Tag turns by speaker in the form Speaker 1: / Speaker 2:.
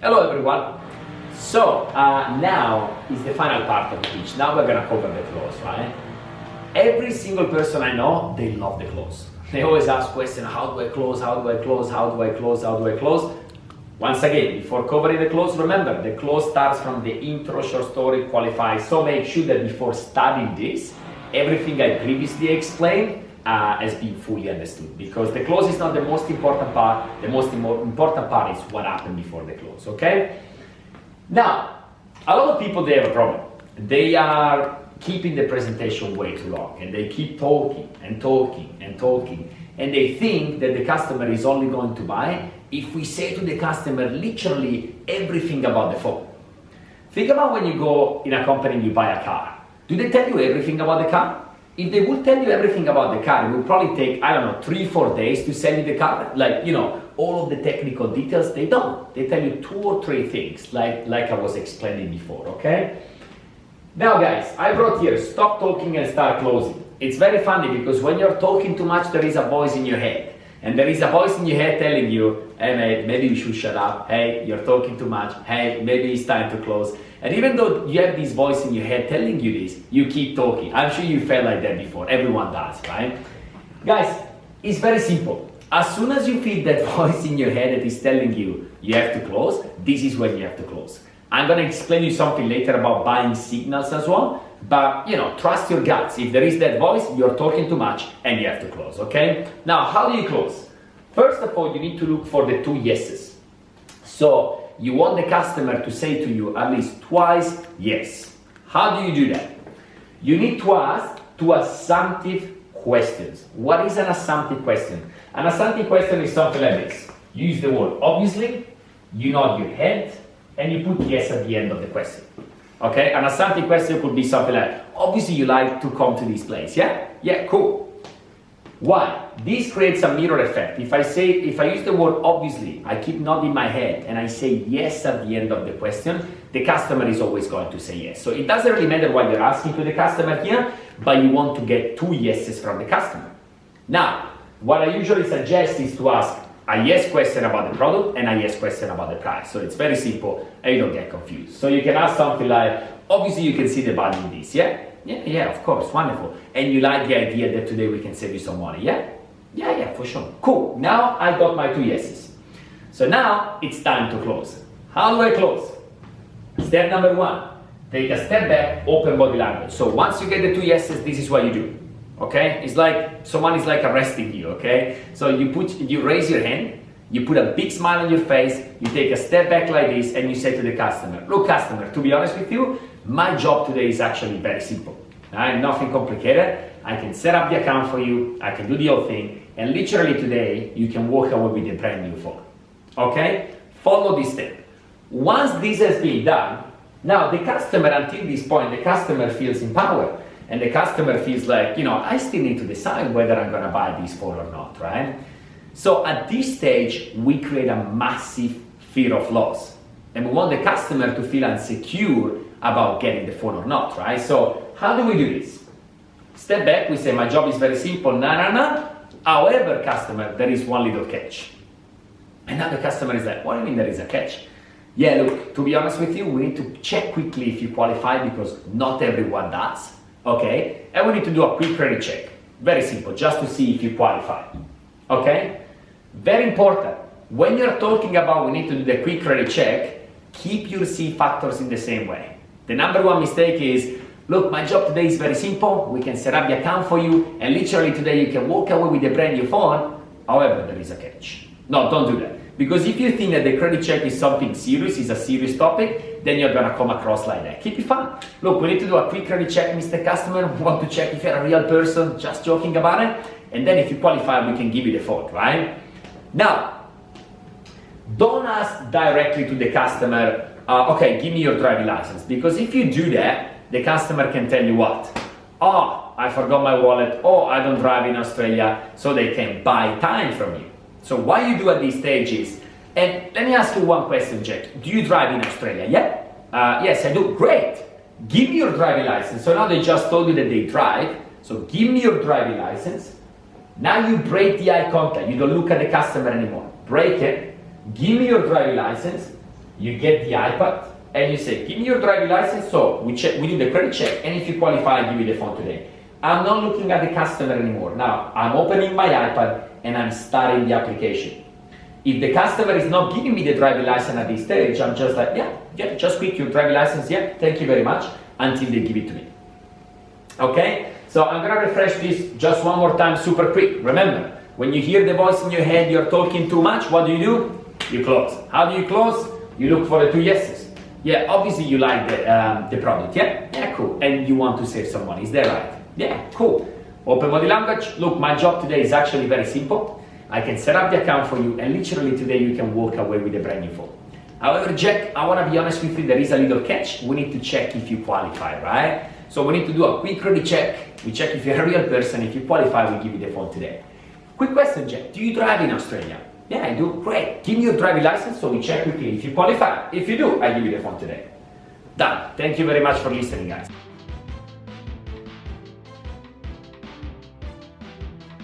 Speaker 1: Hello everyone. So now is the final part of the pitch. Now we're gonna cover the close, right? Every single person I know, they love the close. They always ask questions, how do I close, how do I close, how do I close, how do I close? Once again, before covering the close, remember, the close starts from the intro, short story, qualify. So make sure that before studying this, everything I previously explained has been fully understood, because the close is not the most important part. The most important part is what happened before the close, okay? Now, a lot of people, they have a problem. They are keeping the presentation way too long, and they keep talking and talking and talking, and they think that the customer is only going to buy if we say to the customer literally everything about the phone. Think about when you go in a company and you buy a car. Do they tell you everything about the car? If they would tell you everything about the car, it would probably take, 3-4 days to sell you the car. All of the technical details, they don't. They tell you 2 or 3 things, like I was explaining before, okay? Now guys, I brought here, stop talking and start closing. It's very funny because when you're talking too much, there is a voice in your head. And there is a voice in your head telling you, hey mate, maybe you should shut up. Hey, you're talking too much. Hey, maybe it's time to close. And even though you have this voice in your head telling you this, you keep talking. I'm sure you felt like that before. Everyone does, right? Guys, it's very simple. As soon as you feel that voice in your head that is telling you you have to close, this is when you have to close. I'm going to explain you something later about buying signals as well. But, trust your guts. If there is that voice, you're talking too much and you have to close, okay? Now, how do you close? First of all, you need to look for the 2 yeses. So, you want the customer to say to you at least twice, yes. How do you do that? You need to ask 2 assumptive questions. What is an assumptive question? An assumptive question is something like this. You use the word obviously, you nod your head, and you put yes at the end of the question. Okay, an assumptive question could be something like, obviously you like to come to this place, yeah? Yeah, cool. Why? This creates a mirror effect. If I use the word obviously, I keep nodding my head and I say yes at the end of the question, the customer is always going to say yes. So it doesn't really matter what you're asking to the customer here, but you want to get 2 yeses from the customer. Now, what I usually suggest is to ask a yes question about the product and a yes question about the price. So it's very simple and you don't get confused. So you can ask something like, obviously you can see the value in this, yeah? Yeah, of course, wonderful. And you like the idea that today we can save you some money, yeah? Yeah, for sure. Cool, now I got my 2 yeses. So now it's time to close. How do I close? Step number 1, take a step back, open body language. So once you get the 2 yeses, this is what you do. Okay, it's like someone is like arresting you. Okay, so you raise your hand, you put a big smile on your face, you take a step back like this, and you say to the customer, look customer, to be honest with you, my job today is actually very simple. Nothing complicated. I can set up the account for you, I can do the whole thing, and literally today you can walk away with a brand new phone. Okay, follow this step. Once this has been done, now the customer, until this point, the customer feels empowered. And the customer feels like, I still need to decide whether I'm gonna buy this phone or not, right? So at this stage, we create a massive fear of loss. And we want the customer to feel insecure about getting the phone or not, right? So how do we do this? Step back, we say, my job is very simple, nah. However, customer, there is one little catch. And now the customer is like, what do you mean there is a catch? Yeah, look, to be honest with you, we need to check quickly if you qualify because not everyone does. Okay, and we need to do a quick credit check. Very simple, just to see if you qualify. Okay, very important. When you're talking about we need to do the quick credit check, keep your C factors in the same way. The number 1 mistake is, look, my job today is very simple. We can set up the account for you, and literally today you can walk away with a brand new phone. However, there is a catch. No, don't do that. Because if you think that the credit check is something serious, is a serious topic, then you're gonna come across like that. Keep it fun. Look, we need to do a quick credit check, Mr. Customer. We want to check if you're a real person, just joking about it. And then if you qualify, we can give you the phone, right? Now, don't ask directly to the customer, okay, give me your driving license. Because if you do that, the customer can tell you what? Oh, I forgot my wallet. Oh, I don't drive in Australia. So they can buy time from you. So what you do at these stages, and let me ask you one question, Jack. Do you drive in Australia? Yeah? Yes, I do. Great. Give me your driving license. So now they just told you that they drive. So give me your driving license. Now you break the eye contact. You don't look at the customer anymore. Break it. Give me your driving license. You get the iPad and you say, give me your driving license. So we do the credit check, and if you qualify, I give you the phone today. I'm not looking at the customer anymore. Now I'm opening my iPad and I'm starting the application. If the customer is not giving me the driving license at this stage, I'm just like, yeah, just quick your driving license, yeah, thank you very much, until they give it to me. Okay, so I'm gonna refresh this just one more time super quick. Remember, when you hear the voice in your head, you're talking too much, what do? You close. How do you close? You look for the 2 yeses. Yeah, obviously you like the product, yeah? Yeah, cool. And you want to save some money, is that right? Yeah, cool. Open body language. Look, my job today is actually very simple. I can set up the account for you, and literally today you can walk away with a brand new phone. However, Jack, I want to be honest with you, there is a little catch. We need to check if you qualify, right? So we need to do a quick credit check. We check if you're a real person. If you qualify, we give you the phone today. Quick question, Jack. Do you drive in Australia? Yeah, I do. Great. Give me your driving license so we check quickly if you qualify. If you do, I give you the phone today. Done. Thank you very much for listening, guys.